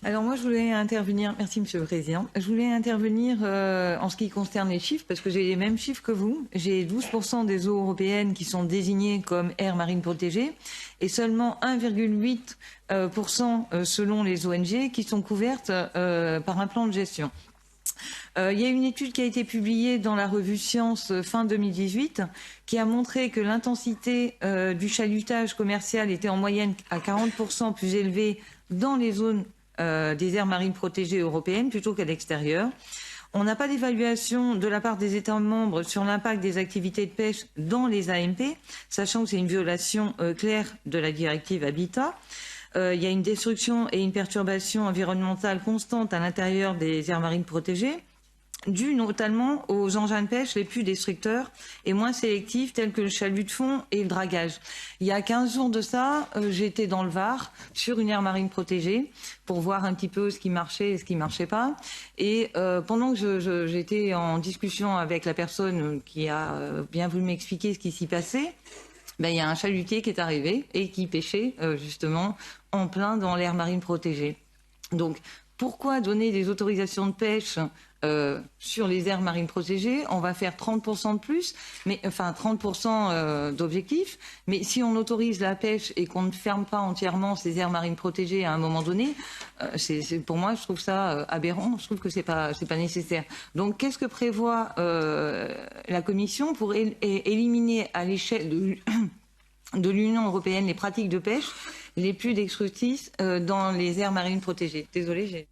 Alors moi, je voulais intervenir, merci Monsieur le Président, je voulais intervenir en ce qui concerne les chiffres, parce que j'ai les mêmes chiffres que vous. J'ai 12% des eaux européennes qui sont désignées comme aires marines protégées et seulement 1,8% selon les ONG qui sont couvertes par un plan de gestion. Il y a une étude qui a été publiée dans la revue Science fin 2018 qui a montré que l'intensité du chalutage commercial était en moyenne à 40% plus élevée dans les zones des aires marines protégées européennes plutôt qu'à l'extérieur. On n'a pas d'évaluation de la part des États membres sur l'impact des activités de pêche dans les AMP, sachant que c'est une violation claire de la directive Habitat. Il y a une destruction et une perturbation environnementale constante à l'intérieur des aires marines protégées, dû notamment aux engins de pêche les plus destructeurs et moins sélectifs tels que le chalut de fond et le dragage. Il y a 15 jours de ça, j'étais dans le Var sur une aire marine protégée pour voir un petit peu ce qui marchait et ce qui marchait pas. Et pendant que j'étais en discussion avec la personne qui a bien voulu m'expliquer ce qui s'y passait, il y a un chalutier qui est arrivé et qui pêchait justement en plein dans l'aire marine protégée. Donc pourquoi donner des autorisations de pêche sur les aires marines protégées? On va faire 30% de plus, mais enfin 30% d'objectifs. Mais si on autorise la pêche et qu'on ne ferme pas entièrement ces aires marines protégées à un moment donné, pour moi, je trouve ça aberrant. Je trouve que c'est pas nécessaire. Donc, qu'est-ce que prévoit la Commission pour éliminer à l'échelle de l'Union européenne les pratiques de pêche les plus destructrices dans les aires marines protégées? Désolée, j'ai...